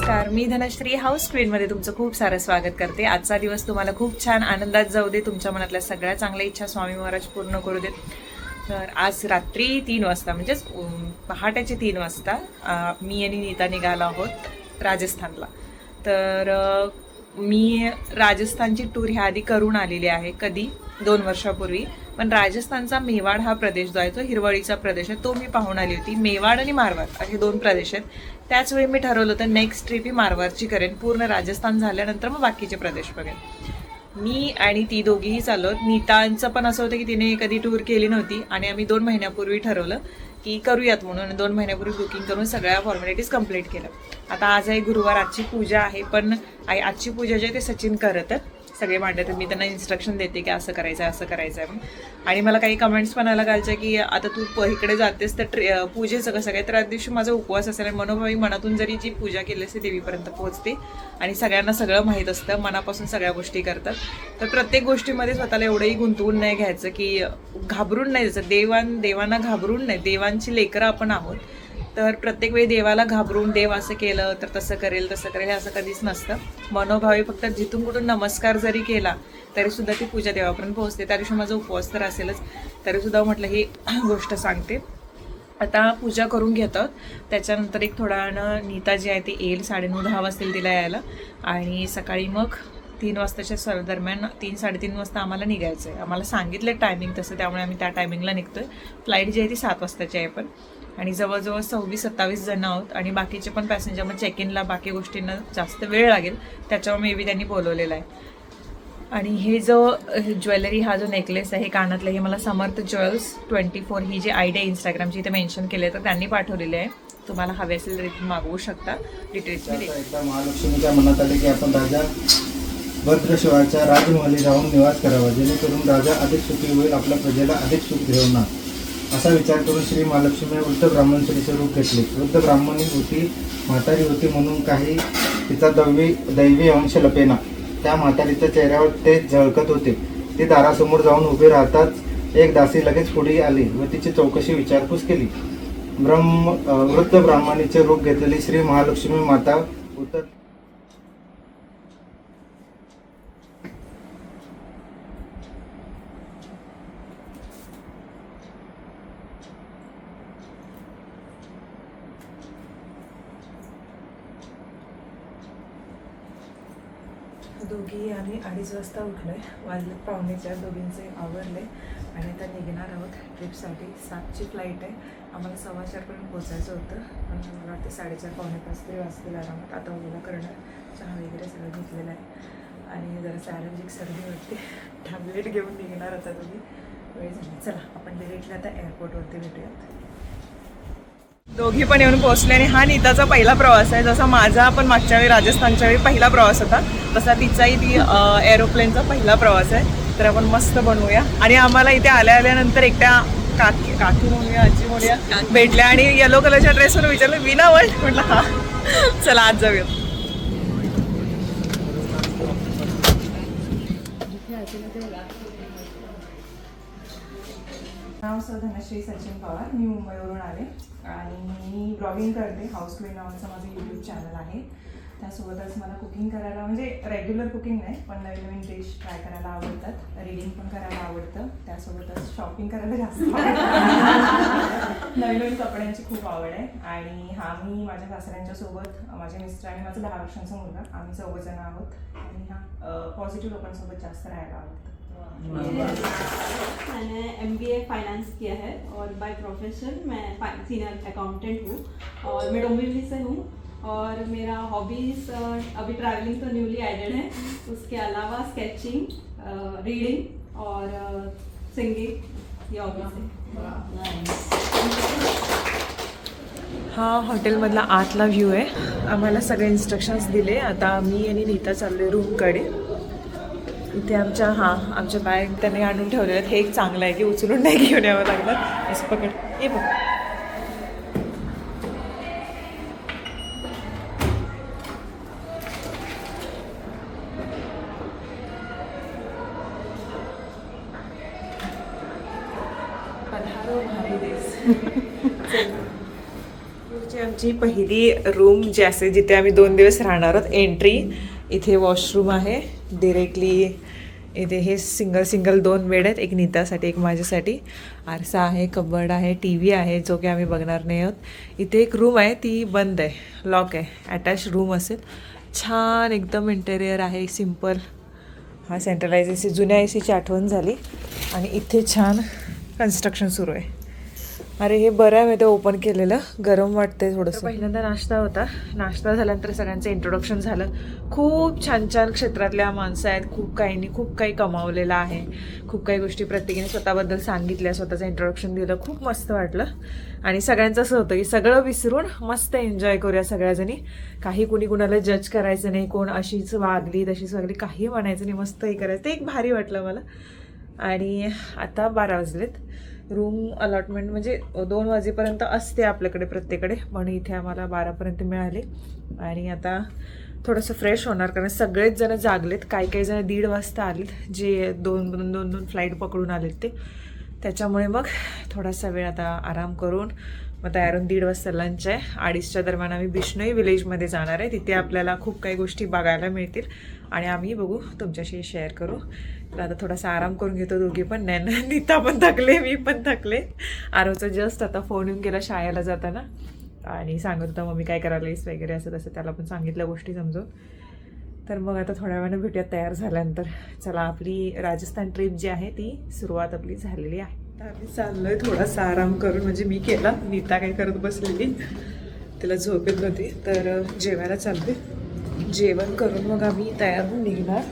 नमस्कार, मी धनश्री हाऊस क्वीनमध्ये तुमचं खूप सारं स्वागत करते. आजचा दिवस तुम्हाला खूप छान आनंदात जाऊ दे. तुमच्या मनातल्या सगळ्या चांगल्या इच्छा स्वामी महाराज पूर्ण करू देत. तर आज रात्री 3 वाजता म्हणजेच पहाटेचे 3 वाजता मी आणि नीता निघालो आहोत राजस्थानला. तर मी राजस्थानची टूर ह्या आधी करून आलेली आहे, कधी 2 वर्षापूर्वी. पण राजस्थानचा मेवाड हा प्रदेश जो आहे तो हिरवळीचा प्रदेश आहे, तो मी पाहून आली होती. मेवाड आणि मारवाड असे 2 प्रदेश आहेत. त्याचवेळी मी ठरवलं होतं नेक्स्ट ट्रिप ही मारवाडची करेन. पूर्ण राजस्थान झाल्यानंतर मग बाकीचे प्रदेश बघेन. मी आणि ती दोघीही चाललो. नीतांचं पण असं होतं की तिने कधी टूर केली नव्हती आणि आम्ही 2 महिन्यापूर्वी ठरवलं की करूयात म्हणून. 2 महिन्यापूर्वी बुकिंग करून सगळ्या फॉर्मॅलिटीज कंप्लीट केलं. आता आज आहे गुरुवार, आजची पूजा आहे. पण आजची पूजा जी आहे ते सचिन करतात, सगळे मांडतात. मी त्यांना इन्स्ट्रक्शन देते की असं करायचं आहे, असं करायचं आहे म्हणून. आणि मला काही कमेंट्स पण आला घालच्या की आता तू इकडे जातेस तर पूजेचं कसं काय. तर आधी दिवशी माझा उपवास असेल आणि मनोभावी मनातून जरी जी पूजा केली असते देवीपर्यंत पोहोचते. आणि सगळ्यांना सगळं माहीत असतं, मनापासून सगळ्या गोष्टी करतात. तर प्रत्येक गोष्टीमध्ये स्वतःला एवढंही गुंतवून नाही घ्यायचं की घाबरून नाही जायचं. देवांना घाबरून नाही, देवांची लेकरं आपण आहोत. तर प्रत्येक वेळी देवाला घाबरून देव असं केलं तर तसं करेल तसं करेल हे असं कधीच नसतं. मनोभावी फक्त जिथून कुठून नमस्कार जरी केला तरीसुद्धा ती पूजा देवापर्यंत पोहोचते. त्या दिवशी माझा उपवास तर असेलच, तरीसुद्धा म्हटलं ही गोष्ट सांगते. आता पूजा करून घेतात. त्याच्यानंतर एक थोडा वेळानं नीता जी आहे ती येईल. 9:30-10 वाजतील तिला यायला. आणि सकाळी मग 3 वाजताच्या दरम्यान 3-3:30 वाजता आम्हाला निघायचं आहे. आम्हाला सांगितलं टायमिंग तसं, त्यामुळे आम्ही त्या टायमिंगला निघतो आहे. फ्लाईट जी आहे ती 7 वाजताची आहे. पण आणि जवळजवळ 26-27 जण आहोत. आणि बाकीचे पण पॅसेंजर, मग चेक इनला बाकी गोष्टींना जास्त वेळ लागेल, त्याच्यावर मे बी त्यांनी बोलवलेलं आहे. आणि हे जो ज्वेलरी, हा जो नेकलेस आहे कानातलं, हे मला समर्थ ज्वेल्स 24 ही जी आयडी आहे इंस्टाग्रामची इथे मेन्शन केले, तर त्यांनी पाठवलेले आहे. तुम्हाला हवे असेल तरी मागवू शकता. डिटेल्स मी एकदा महालक्ष्मीच्या मनात आले की आपण राजा भद्रशिवाच्या राजमहली जाऊन निवास करावा, जेणेकरून राजा अधिक सुखी होईल, आपल्या प्रजेला अधिक सुख देवणार, असा विचार करून श्री महालक्ष्मी वृद्ध ब्राह्मण स्त्रीचे रूप घेतले. वृद्ध ब्राह्मणी होती, म्हातारी होती म्हणून काही तिचा दैवी अंश लपेना. त्या म्हातारीच्या चेहऱ्यावर तेच झळकत होते. ती दारासमोर जाऊन उभी राहताच एक दासी लगेच पुढे आली व तिची चौकशी विचारपूस केली. वृद्ध ब्राह्मणीचे रूप घेतलेली श्री महालक्ष्मी माता उत्तर दोघी आम्ही 2:30 वाजता उठलो आहे. वाजले 3:45, दोघींचे आवरले आणि आता निघणार आहोत ट्रिपसाठी. 7ची फ्लाईट आहे. आम्हाला 4:15 पोचायचं होतं, पण मला वाटते 4:30-4:45 तरी वाजतील आरामात. आता ओला करणार, चहा वगैरे सगळं घेतलेलं आहे आणि जरा ॲलर्जिक सर्दी वाटते. टॅबलेट घेऊन निघणार आता दोघी. वेळ झाली, चला आपण डिरेक्टली आता एअरपोर्टवरती भेटूयात. दोघी पण येऊन पोहोचले आणि हा नीताचा पहिला प्रवास आहे. जसा माझा पण मागच्या वेळी राजस्थानच्या वेळी पहिला प्रवास होता, तसा तिचाही ती एरोप्लेनचा पहिला प्रवास आहे. तर आपण मस्त बनवूया. आणि आम्हाला इथे आल्यानंतर एकट्या काकी म्हणूया, आजी म्हणूया भेटल्या आणि येलो कलरच्या ड्रेसवर विचारलं विना वर्ल्ड, म्हटलं हा चला आज जाऊया. नाव धनश्री सचिन पवार. मी मुंबईवरून आले आणि मी ब्लॉगिंग करते. हाऊस क्वीन नावाचं माझं यूट्यूब चॅनल आहे. त्यासोबतच मला कुकिंग करायला, म्हणजे रेग्युलर कुकिंग नाही पण नवीन नवीन डिश ट्राय करायला आवडतात. रीडिंग पण करायला आवडतं. त्यासोबतच शॉपिंग करायला जास्त नवीन नवीन कपड्यांची खूप आवड आहे. आणि मी माझ्या सासऱ्यांच्या सोबत, माझे मिस्टर आणि माझा 10 वर्षांचा मुलगा, आम्ही 4 जण आहोत. आणि पॉझिटिव्ह लोकांसोबत जास्त राहायला आवडतं. मैंने MBA फाइनेंस किया है और बाय प्रोफेशन मैं सीनियर अकाउंटेंट हूँ और मैं डोंबिवली से हूँ. और मेरा हॉबीज़ अभी ट्रैवलिंग तो न्यूली एडेड है, उसके अलावा स्केचिंग, रीडिंग और सिंगिंग, ये हॉबीज़ है. हा हॉटेलमधला आतला व्ह्यू आहे. आम्हाला सगळे इन्स्ट्रक्शन्स दिले. आता मी आणि नीता चाललो आहे रूमकडे. इथे आमच्या बॅग त्यांनी आणून ठेवलेल्या आहेत. हे एक चांगलं आहे की उचलून नाही घेऊन यावं लागलं. असं पकड, हे बघ. पधारो भारी देश. पुढचे आमची पहिली रूम जी असेल जिथे आम्ही 2 दिवस राहणार आहोत. एंट्री इथे वॉशरूम आहे डिरेक्टली. इथे हे सिंगल 2 बेड आहेत, एक नीतासाठी एक माझ्यासाठी. आरसा आहे, कबर्ड आहे, टी व्ही आहे जो की आम्ही बघणार नाही आहोत. इथे एक रूम आहे ती बंद आहे, लॉक आहे. अटॅच रूम असेल. छान एकदम इंटेरियर आहे, सिम्पल. हा सेंट्रलाइज AC, जुन्या ACची आठवण झाली. आणि इथे छान कन्स्ट्रक्शन सुरू आहे. अरे हे बरं आहे, मी ते ओपन केलेलं. गरम वाटतंय थोडंसं. पहिल्यांदा नाश्ता होता. नाश्ता झाल्यानंतर सगळ्यांचं इंट्रोडक्शन झालं. खूप छान छान क्षेत्रातल्या माणसं आहेत. खूप काही कमावलेलं आहे. खूप काही गोष्टी प्रत्येकीने स्वतःबद्दल सांगितल्या, स्वतःचं इंट्रोडक्शन दिलं. खूप मस्त वाटलं. आणि सगळ्यांचं असं होतं की सगळं विसरून मस्त एन्जॉय करूया सगळ्याजणी. काही कुणी कुणाला जज करायचं नाही, कोण अशीच वागली तशीच वागली काही म्हणायचं नाही, मस्त हे करायचं. ते एक भारी वाटलं मला. आणि आता 12 वाजलेत. रूम अलॉटमेंट म्हणजे 2 वाजेपर्यंत असते आपल्याकडे प्रत्येकडे, पण इथे आम्हाला 12पर्यंत मिळाले. आणि आता थोडंसं फ्रेश होणार कारण सगळेच जण जागलेत. काही जण 1:30 वाजता आलेत, जे 2 फ्लाईट पकडून आलेत ते. त्याच्यामुळे मग थोडासा वेळ आता आराम करून मग तयार होऊन 1:30 वाजता लंच आहे. 2:30च्या दरम्यान आम्ही बिश्नोई विलेजमध्ये जाणार आहे. तिथे आपल्याला खूप काही गोष्टी बघायला मिळतील आणि आम्ही बघू, तुमच्याशी शेअर करू. तर आता थोडासा आराम करून घेतो दोघी पण. नीता पण थकले, मी पण थकले. आरोचा जस्ट आता फोन येऊन गेला शाळेला जाताना आणि सांगत होता मम्मी काय करायलास वगैरे असं तसं. त्याला पण सांगितल्या गोष्टी समजून. तर मग आता थोड्या वेळानं भेटूया तयार झाल्यानंतर. चला, आपली राजस्थान ट्रिप जी आहे ती सुरुवात आपली झालेली आहे. तर आम्ही चाललो आहे थोडासा आराम करून. म्हणजे मी केला, नीता काय करत बसलेली, तिला झोप येत नव्हती. तर जेवायला चालते. जेवण करून मग आम्ही तयार होऊन निघणार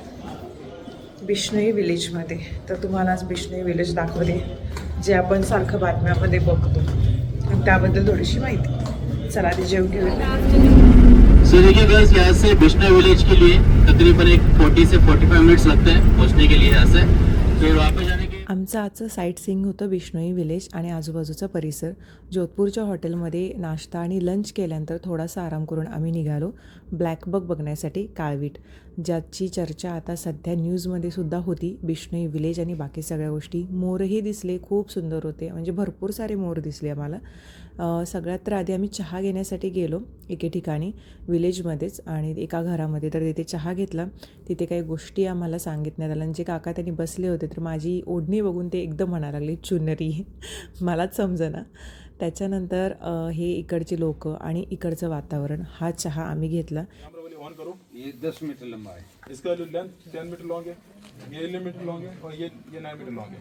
बिश्नोई विलेजमध्ये. तर तुम्हाला आज बिश्नोई विलेज दाखवते, जे आपण सारखं बातम्यामध्ये बघतो, आणि त्याबद्दल थोडीशी माहिती. चला आधी जेवण घेऊया. सो देखिए गर्ल्स, यहाँ से बिश्नोई विलेज के लिए तकरीबन एक 40 से 45 मिनट्स लगते हैं पहुँचने के लिए यहाँ से. फिर वापस जाने के आमचं आजचं साईट सीइंग होतं बिश्नोई विलेज आणि आजूबाजूचा परिसर. जोधपूरच्या हॉटेलमध्ये नाश्ता आणि लंच केल्यानंतर थोडासा आराम करून आम्ही निघालो ब्लॅकबक बघण्यासाठी, काळवीट, ज्याची चर्चा आता सध्या न्यूजमध्ये सुद्धा होती. बिश्नोई विलेज आणि बाकी सगळ्या गोष्टी. मोरही दिसले, खूप सुंदर होते, म्हणजे भरपूर सारे मोर दिसले आम्हाला. सगळ्यात तर आधी आम्ही चहा घेण्यासाठी गेलो एके ठिकाणी विलेजमध्येच आणि एका घरामध्ये. तर तिथे चहा घेतला. तिथे काही गोष्टी आम्हाला सांगितण्यात आल्या. जे काका त्यांनी बसले होते तर माझी ओढणी बघून ते एकदम म्हणायला लागले चुनरी, मलाच समजेना. त्याच्यानंतर हे इकडचे लोक आणि इकडचं वातावरण, हा चहा आम्ही घेतला. ऑन करो, ये 10 मीटर लंबा है, इसका जो लेंथ 10 मीटर लॉन्ग है, ये 11 मीटर लॉन्ग है और ये 9 मीटर लॉन्ग है.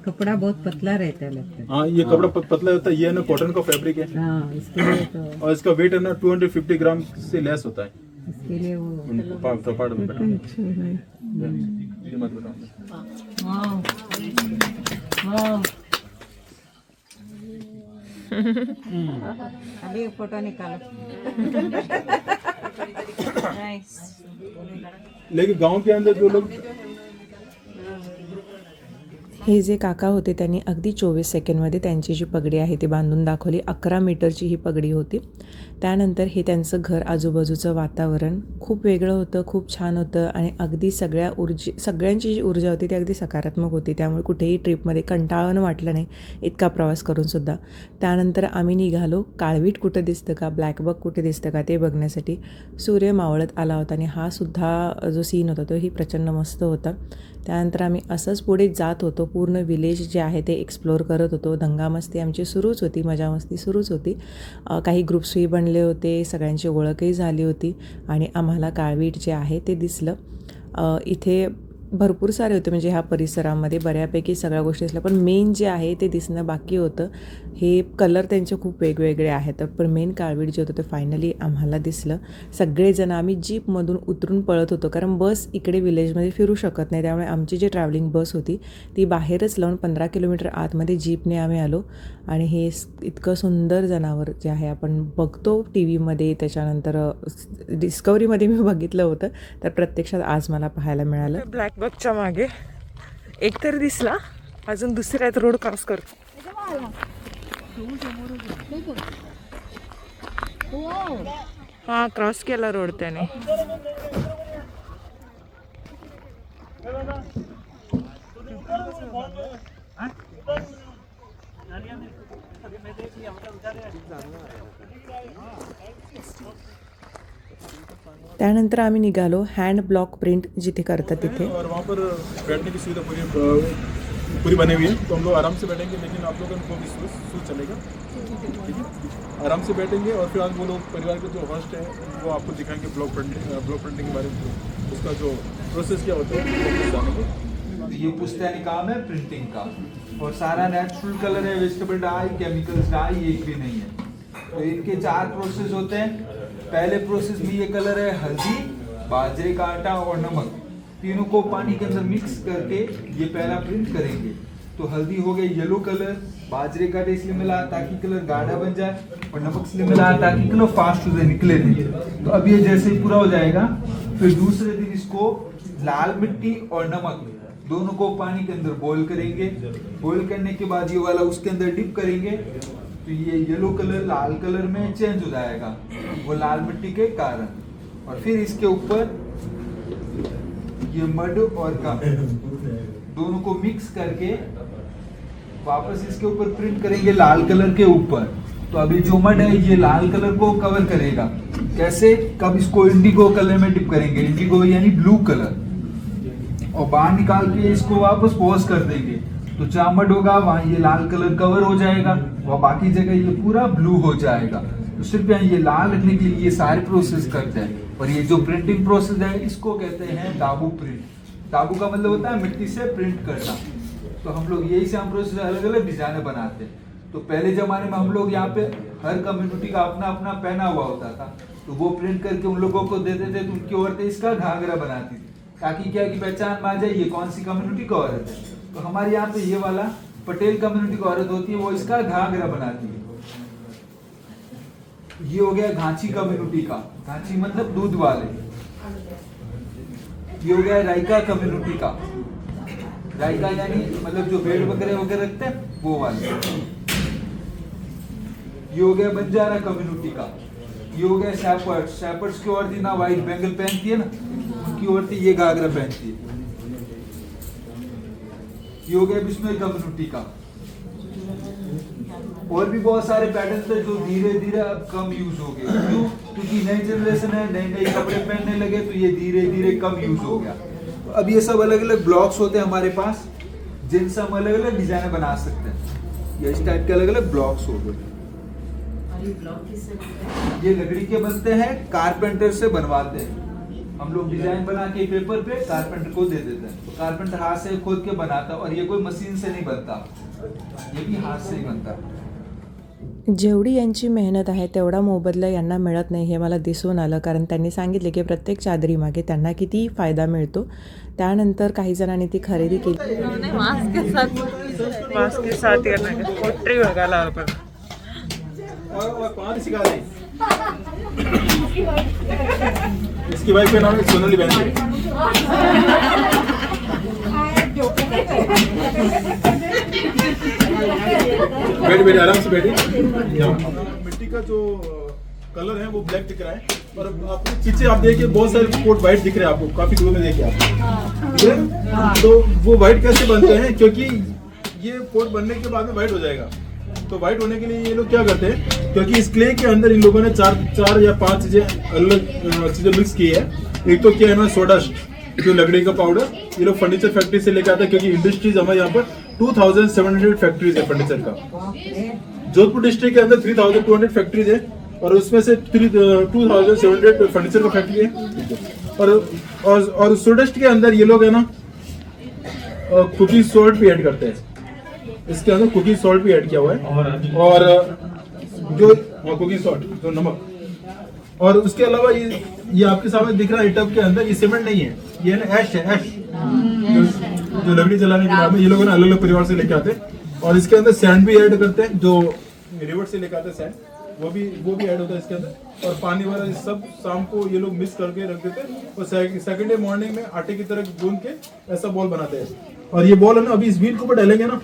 कपड़ा बहुत पतला रहता है लगता है. हाँ, ये कपड़ा पतला होता है. ये ना कॉटन का फैब्रिक है हाँ, इसके लिए तो और इसका वेट है ना 250 ग्राम से लेस होता है. इसके लिए वो पार्ट में बेटा अच्छा है. ये मत बताओ. Wow wow. अभी एक फोटो निकालो. नाइस. लेकिन गांव के अंदर जो लोग हे जे काका होते त्यांनी अगदी 24 सेकंडमध्ये त्यांची जी पगडी आहे ती बांधून दाखवली. 11 मीटरची ही पगडी होती. त्यानंतर हे त्यांचं घर, आजूबाजूचं वातावरण खूप वेगळं होतं, खूप छान होतं आणि अगदी सगळ्यांची जी ऊर्जा होती ती अगदी सकारात्मक होती. त्यामुळे कुठेही ट्रिपमध्ये कंटाळवाणं वाटलं नाही इतका प्रवास करूनसुद्धा. त्यानंतर आम्ही निघालो काळवीट कुठं दिसतं का, ब्लॅकबक कुठे दिसतं का ते बघण्यासाठी. सूर्य मावळत आला होता आणि हा सुद्धा जो सीन होता तो ही प्रचंड मस्त होता. त्यानंतर आम्ही असंच पुढे जात होतो. पूर्ण विलेज जे आहे ते एक्सप्लोअर करत होतो. दंगामस्ती आमची सुरूच होती, मजामस्ती सुरूच होती. काही ग्रुप्सही बनले होते, सगळ्यांची ओळखही झाली होती आणि आम्हाला काळवीट जे आहे ते दिसलं. इथे भरपूर सारे होते, म्हणजे ह्या परिसरामध्ये बऱ्यापैकी सगळ्या गोष्टी असल्या, पण मेन जे आहे ते दिसणं बाकी होतं. हे कलर त्यांचे खूप वेगवेगळे आहेत, पण मेन काळवीट जे होतं ते फायनली आम्हाला दिसलं. सगळेजण आम्ही जीपमधून उतरून पळत होतो, कारण बस इकडे विलेजमध्ये फिरू शकत नाही. त्यामुळे आमची जी ट्रॅव्हलिंग बस होती ती बाहेरच लावून 15 किलोमीटर आतमध्ये जीपने आम्ही आलो. आणि हे इतकं सुंदर जनावर जे आहे आपण बघतो टी व्हीमध्ये, त्याच्यानंतर डिस्कवरीमध्ये मी बघितलं होतं, तर प्रत्यक्षात आज मला पाहायला मिळालं. ब्लॅकबकच्या मागे एक तर दिसला, अजून दुसऱ्यात रोड क्रॉस करतो. हा क्रॉस केला रोड त्याने. त्यानंतर आम्ही निघालो हँड ब्लॉक प्रिंट जिथे करतात तिथे. और वहाँ पर बैठने की सुविधा पूरी बनी हुई है, तो हम लोग आराम से बैठेंगे, लेकिन आप लोगों को भी सूझ चलेगा, ठीक है? आराम से बैठेंगे और फिर आज वो लोग परिवार के जो होस्ट है वो आपको दिखाएंगे ब्लॉक प्रिंटिंग के बारे में, उसका जो प्रोसेस क्या होता है वो जानेंगे। ये पुश्तैनी काम है प्रिंटिंग का, और सारा नेचुरल कलर है, वेजिटेबल डाई, केमिकल्स डाई एक भी नहीं है। तो इनके 4 प्रोसेस होते हैं। पहले प्रोसेस में ये कलर है हल्दी, बाजरे का आटा और नमक, तीनों को पानी के अंदर मिक्स करके ये पहला प्रिंट करेंगे। तो हल्दी हो गई येलो कलर, बाजरे का आटा इसलिए मिला ताकि कलर गाढ़ा बन जाए, और नमक इसलिए मिला ताकि कलर फास्ट हो निकले नहीं। तो अब ये जैसे ही पूरा हो जाएगा, फिर दूसरे दिन इसको लाल मिट्टी और नमक दोनों को पानी के अंदर बॉईल करेंगे। बॉईल करने के बाद ये वाला उसके अंदर डिप करेंगे, तो ये येलो कलर लाल कलर में चेंज हो जाएगा, वो लाल मिट्टी के कारण। और फिर इसके ऊपर ये मड और गम दोनों को मिक्स करके वापस इसके ऊपर प्रिंट करेंगे लाल कलर के ऊपर। तो अभी जो मड है ये लाल कलर को कवर करेगा। कैसे? कब इसको इंडिगो कलर में डिप करेंगे, इंडिगो यानी ब्लू कलर, और बाहर निकाल के इसको वापस वॉश कर देंगे। तो जहाँ मड होगा वहाँ ये लाल कलर कवर हो जाएगा, और बाकी जगह ये पूरा ब्लू हो जाएगा। तो सिर्फ यहाँ ये लाल रखने के लिए ये सारे प्रोसेस करते हैं। और ये जो प्रिंटिंग प्रोसेस है इसको कहते हैं दाबू प्रिंट। दाबू का मतलब होता है मिट्टी से प्रिंट करना। तो हम लोग यही से हम प्रोसेस अलग अलग डिजाइने बनाते हैं। तो पहले जमाने में हम लोग यहाँ पे हर कम्युनिटी का अपना अपना पहना हुआ होता था, तो वो प्रिंट करके उन लोगों को देते थे, तो उनकी औरतें इसका घाघरा बनाती थी, ताकि क्या की पहचान में आ जाए ये कौन सी कम्युनिटी का औरत है। तो हमारे यहाँ पे ये वाला पटेल कम्युनिटी की औरत होती है, वो इसका घाघरा बनाती है। ये हो गया घांची कम्युनिटी का, घांची मतलब दूध वाले। ये हो गया रायका कम्युनिटी का, रायका यानी मतलब जो भेड़ वगैरह रखते हैं वो वाले। ये हो गया बंजारा कम्युनिटी का। ये हो गया शेपर्ड्स, शेपर्ड्स की औरतें ना वाइट बैंगल पहनती है ना, उनकी औरतें ये घाघरा पहनती है। ये हो गया बिश्नोई कम्युनिटी का। और भी बहुत सारे पैटर्न थे जो धीरे धीरे अब कम यूज हो गए। क्यों? क्योंकि नई जनरेशन है, नए नए कपड़े पहनने लगे, तो ये धीरे धीरे कम यूज हो गया। तो अब ये सब अलग अलग ब्लॉक्स होते हैं हमारे पास, जिनसे हम अलग अलग डिजाइन बना सकते हैं। ये इस टाइप के अलग अलग ब्लॉक्स हो गए। ये लकड़ी के बनते हैं, कारपेंटर से बनवाते हैं हम लोग। डिजाइन बना के पेपर पे कारपेंटर को दे देते हैं, तो कारपेंटर हाथ से खोद के बनाता, और ये कोई मशीन से नहीं बनता, ये भी हाथ से ही बनता। जेवढी यांची मेहनत आहे तेवढा मोबदला यांना मिळत नाही हे मला दिसून आलं, कारण त्यांनी सांगितले की प्रत्येक चादरीमागे त्यांना किती फायदा मिळतो. त्यानंतर काही जणांनी ती खरेदी केली. मास्क के साथ पोट्री बघायला आपण और कौन सिखा रहे? इसकी वाइफ का नाम है सोनाली बहन। बैठ आराम से बैठिए। मिट्टी का जो कलर है वो ब्लैक दिख रहा है, और आपको पीछे आप देखिए बहुत सारे पोट व्हाइट दिख रहे हैं आपको, काफी दूर में देखिए आप। तो वो व्हाइट कैसे बनते हैं? क्योंकि ये पोट बनने के बाद में व्हाइट हो जाएगा। तो व्हाइट होने के लिए ये लोग क्या करते हैं, क्योंकि इस क्ले के अंदर इन लोगों ने चार या 5 चीजें अलग चीजें मिक्स की है। एक तो क्या है ना, सोडास्ट, जो लकड़ी का पाउडर, ये लोग फर्नीचर फैक्ट्री से लेकर आते हैं, क्योंकि इंडस्ट्रीज हमारे यहाँ पर 2700 फैक्ट्रीज है फर्नीचर का। जोधपुर डिस्ट्रिक्ट के अंदर 3200 फैक्ट्रीज है, और उसमें से 2700 फर्नीचर का फैक्ट्री है। और सोडास्ट के अंदर ये लोग है ना कुकिंग सॉल्ट भी ऐड करते हैं। इसके अंदर कुकिंग सॉल्ट भी ऐड किया हुआ है, और जो कुकिंग सॉल्ट, जो नमक, और उसके अलावा ये आपके सामने दिख रहा है टब के अंदर, ये सीमेंट नहीं है, ये ना ऐश है, ऐश जो लकड़ी जलाने के बाद में ये लोग ना अलग अलग परिवार से लेके आते हैं। और इसके अंदर सैंड भी ऐड करते हैं, जो रिवर से लेके आते हैं सैंड, वो भी ऐड होता है इसके अंदर। और पानी वाला सब शाम को ये लोग मिक्स करके रख देते हैं, और सेकंड डे मॉर्निंग में आटे की तरह गूंद के ऐसा बॉल बनाते हैं। और ये बॉल है ना, अभी इस व्हील के ऊपर डालेंगे ना,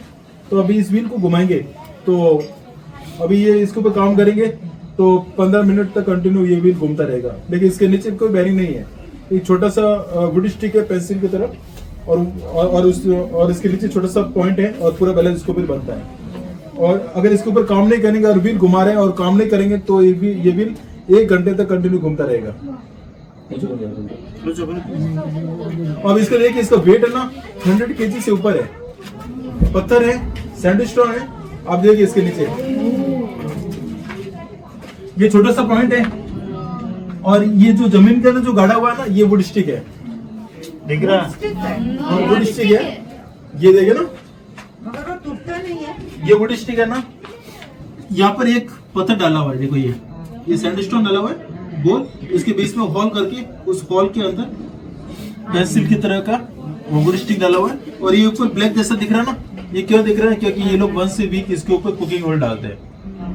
तो अभी इस व्हील को घुमाएंगे, तो अभी ये इसके ऊपर काम करेंगे तो 15 मिनट तक कंटिन्यू ये व्हील घूमता रहेगा। लेकिन इसके नीचे कोई बेरिंग नहीं है, एक छोटा सा वुड स्टिक है पेंसिल की तरह, और इसके नीचे छोटा सा पॉइंट है और पूरा बैलेंस इसके ऊपर बनता है। और अगर इसके ऊपर काम नहीं करेंगे और व्हील घुमा रहे हैं और काम नहीं करेंगे तो ये व्हील 1 घंटे तक कंटिन्यू घूमता रहेगा। अब इसका देखिए, इसका वेट है ना 100 kg से ऊपर है, पत्थर है, सैंडस्टोन है। आप देखिए इसके नीचे ये छोटा सा पॉइंट है और ये जो जमीन के अंदर जो गाड़ा हुआ है ना, ये वुड स्टिक है, दिख रहा है? वुड स्टिक है, ये देखे ना, मगर वो टूटता नहीं है। ये वुड स्टिक है ना। यहाँ पर एक पत्थर डाला हुआ है, देखो ये सैंडस्टोन डाला हुआ है गोल, इसके बीच में होल करके उस होल के अंदर पेंसिल की तरह का वो वुड स्टिक डाला हुआ है। और ये ऊपर ब्लैक जैसा दिख रहा है ना, ये क्यों दिख रहा है? क्योंकि ये लोग 1 से वीक इसके ऊपर कुकिंग ऑयल डालते हैं।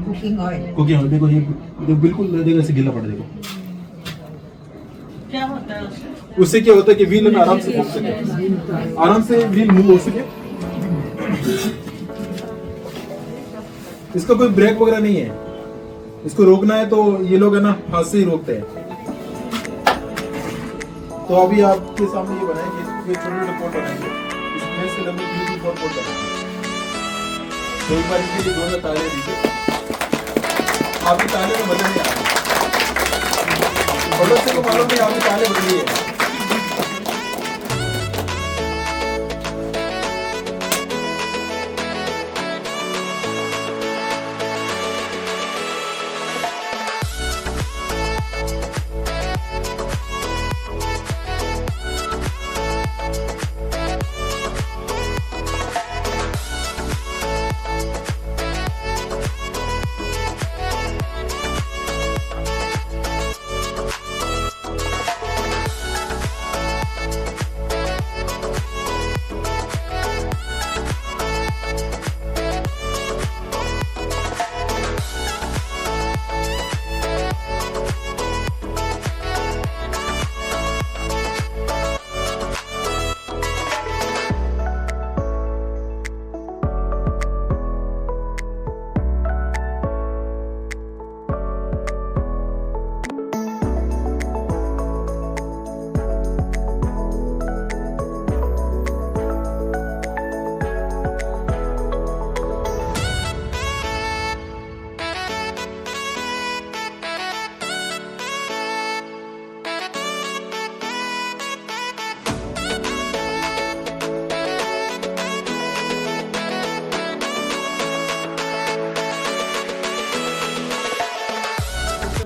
कुकिंग ऑयल देखो ये बिल्कुल देखो ऐसे गीला पड़, देखो क्या होता है उससे? उससे क्या होता है कि व्हील आराम से घूम सके, आराम से व्हील मूव हो सके। इसका कोई ब्रेक वगैरह नहीं है, इसको रोकना है तो ये लोग है ना हाथ से ही रोकते हैं। तो अभी आपके सामने ये बनाएंगे, ये छोटे-छोटे पोट बनाएंगे, इसमें से लगभग 3-4 पोट बनाएंगे। तो एक बार इसके लिए दोनों ताले दीजिए, आपके ताले में बदल नहीं आ रहा, पड़ोसी को मालूम नहीं आपके ताले बदल है।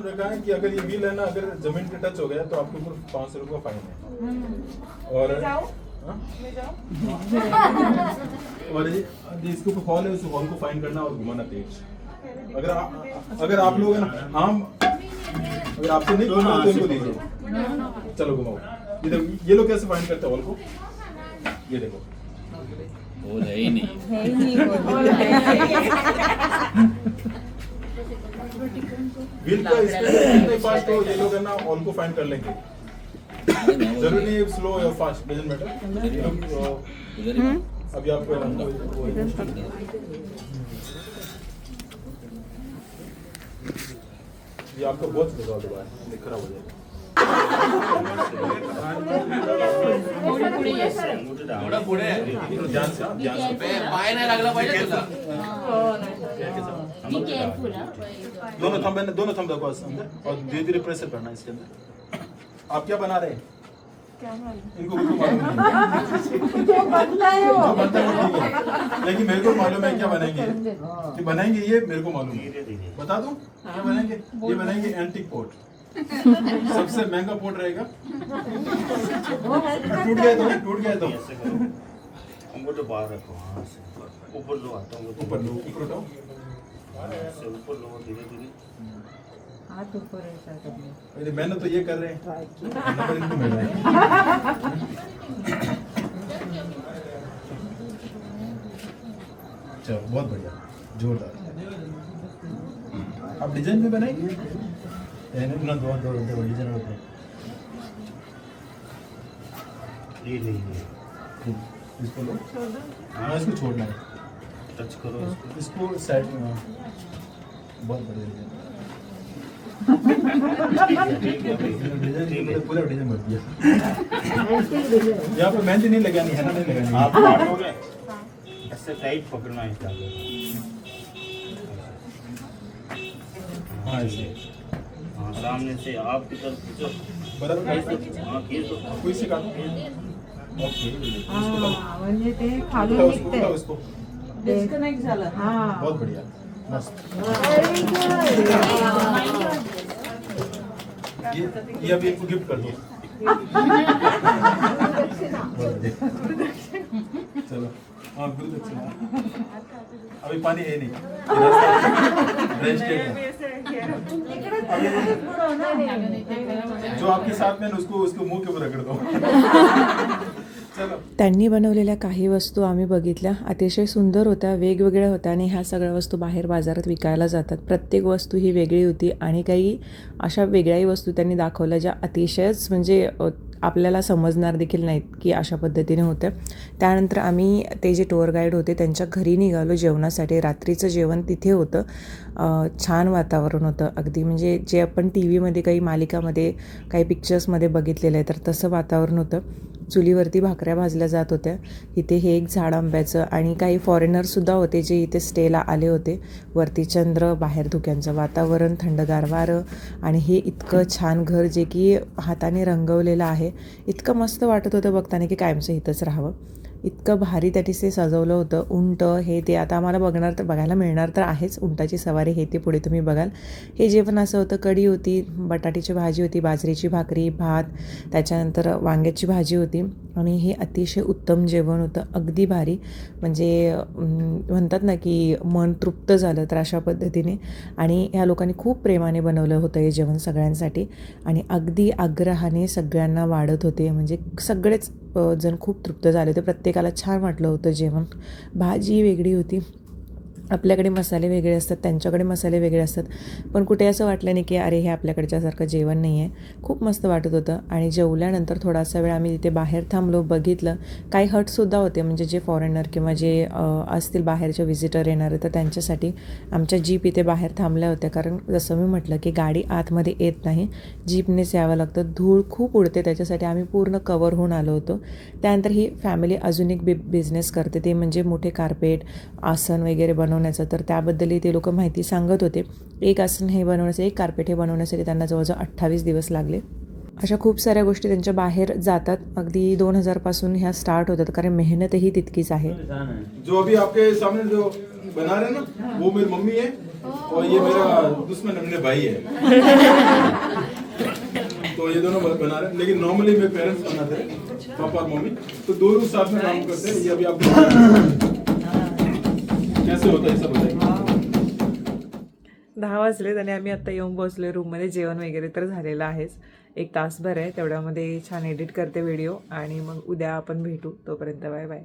रखा है कि अगर ये व्हील है ना, अगर जमीन पे टच हो गया तो आपके ऊपर 500 रुपये फाइन है। और और ये इसके ऊपर हॉल है, उस हॉल को फाइन करना और घुमाना तेज। अगर आप लोग है ना, आम अगर आपसे नहीं घूमा तो इनको दीजिए, चलो घुमाओ। ये लोग कैसे फाइन करते हैं हॉल को, ये देखो वो है ही नहीं। व्हील का स्पीड इतने फास्ट हो, ये लोग है ना हॉल को फाइन कर लेंगे। जरूरी नहीं स्लो या फास्ट, डजंट मैटर। अभी आपको ये आपका बहुत दबा है, खराब हो जाएगा। ध्यान से पाय नाही लागला पाहिजे तुला। दोनों थंब दबा अंदर और धीरे धीरे प्रेशर करना इसके अंदर। आप क्या बना रहे हैं? इनको बिल्कुल मालूम नहीं जो बनता है वो ठीक है, लेकिन मेरे को मालूम है क्या बनाएंगे, कि बनाएंगे ये मेरे को मालूम है। बता दूं क्या बनाएंगे? ये बनाएंगे एंटीक पोर्ट, सबसे महंगा पोर्ट रहेगा। टूट गया तो अंगूठे बाहर रखो, हाँ से ऊपर लो, आता हूँ ऊपर लो, ऊपर उठाओ, से ऊपर लो, धीरे धीरे। हाथ ऊपर ऐसा करना। अरे मैंने तो ये कर रहे हैं, नंबर इनको मिल रहा है। चलो बहुत बढ़िया, जोरदार। आप डिजाइन भी बनाएंगे? ना दो डिजाइन होते ये नहीं इसको लो, हाँ इसको छोड़ना है, टच करो इसको साइड में। बहुत बढ़िया डिजाइन। पूरा डिजाइन भर दिया। यहाँ पे मेहंदी नहीं लगानी है ना, नहीं लगानी। आप काटोगे ऐसे टाइट पकड़ना है क्या? हाँ ऐसे। हाँ सामने से आपकी तरफ खींचो। बराबर ऐसे। हाँ खींचो। कोई से काटो। ओके। हा, म्हणजे ते खालून उसको निघते उठाओ, उसको। डिस्कनेक्ट झालं. हा बहुत बढ़िया, मस्त। ये अभी इनको गिफ्ट कर दो। चलो हाँ बिल्कुल अच्छा। अभी पानी है नहीं, जो आपके साथ में उसको मुंह के ऊपर रगड़ दो। चलो त्यांनी बनवलेल्या काही वस्तू आम्ही बघितल्या, अतिशय सुंदर होत्या, वेगवेगळ्या होत्या आणि ह्या सगळ्या वस्तू बाहेर बाजारात विकायला जातात. प्रत्येक वस्तू ही वेगळी होती आणि काही अशा वेगळ्याही वस्तू त्यांनी दाखवल्या ज्या अतिशयच म्हणजे आपल्याला समजणार देखील नाहीत की अशा पद्धतीने होत्या. त्यानंतर आम्ही ते जे टूर गाईड होते त्यांच्या घरी निघालो जेवणासाठी. रात्रीचं जेवण तिथे होतं. छान वातावरण होतं अगदी, म्हणजे जे आपण टी व्हीमध्ये काही मालिकामध्ये काही पिक्चर्समध्ये बघितलेलं आहे तर तसं वातावरण होतं. चुलीवरती भाकऱ्या भाजल्या जात होत्या. इथे हे एक झाड आंब्याचं आणि काही फॉरेनरसुद्धा होते जे इथे स्टेला आले होते. वरती चंद्र, बाहेर धुक्यांचं वातावरण, थंडगार वारं आणि हे इतकं छान घर जे की हाताने रंगवलेलं आहे. इतकं मस्त वाटत होतं बघताना की कायमचं इथंच राहावं. इतकं भारी त्या ते सजवलं होतं. उंट हे ते आता आम्हाला बघायला मिळणार तर आहेच. उंटाची सवारी हे ते पुढे तुम्ही बघाल. हे जेवण असं होतं, कढी होती, बटाट्याची भाजी होती, बाजरीची भाकरी, भात, त्याच्यानंतर वांग्याची भाजी होती आणि हे अतिशय उत्तम जेवण होतं. अगदी भारी, म्हणजे म्हणतात ना की मन तृप्त झालं तर अशा पद्धतीने. आणि ह्या लोकांनी खूप प्रेमाने बनवलं होतं हे जेवण सगळ्यांसाठी आणि अगदी आग्रहाने सगळ्यांना वाढत होते. म्हणजे सगळेच जण खूप तृप्त झाले होते. प्रत्येकाला छान वाटलं होतं जेवण. भाजी वेगळी होती, आपल्याकडे मसाले वेगळे असतात, त्यांच्याकडे मसाले वेगळे असतात, पण कुठे असं वाटलं नाही की अरे हे आपल्याकडच्यासारखं जेवण नाही आहे. खूप मस्त वाटत होतं. आणि जेवल्यानंतर थोडासा वेळ आम्ही तिथे बाहेर थांबलो, बघितलं. काही हटसुद्धा होते, म्हणजे जे फॉरेनर किंवा जे असतील बाहेरचे व्हिजिटर येणारे तर त्यांच्यासाठी आमच्या जीप इथे बाहेर थांबल्या होत्या. कारण जसं मी म्हटलं की गाडी आतमध्ये येत नाही, जीपनेच यावं लागतं. धूळ खूप उडते, त्याच्यासाठी आम्ही पूर्ण कवर होऊन आलो होतो. त्यानंतर ही फॅमिली अजून एक बिझनेस करते, ते म्हणजे मोठे कार्पेट, आसन वगैरे बनवण्याचं. तर त्याबद्दलही ते लोक माहिती सांगत होते. एक आसन हे बनवण्यासाठी, एक कार्पेट हे बनवण्यासाठी त्यांना जवळजवळ 28 दिवस लागले. अशा खूप साऱ्या गोष्टी त्यांच्या बाहेर जातात. अगदी 2000 पासून ह्या स्टार्ट होतात, कारण मेहनतही तितकीच आहे. जो अभी आपके सामने जो बना रहे हैं ना, वो मेरी मम्मी है और ये मेरा दुश्मन अपने भाई है। तो ये दोनों बना रहे हैं, लेकिन नॉर्मली मेरे पेरेंट्स बनाते हैं, पापा और मम्मी, तो दोनों साथ में काम करते हैं। ये अभी आपको कैसे होता है सब बताइए। 10 वाजलेत आणि आम्ही आत्ता येऊन बसलोय रूममध्ये. जेवण वगैरे तर झालेलं आहेच. 1 तासभर आहे, तेवढ्यामध्ये छान एडिट करते व्हिडिओ आणि मग उद्या आपण भेटू. तोपर्यंत बाय बाय.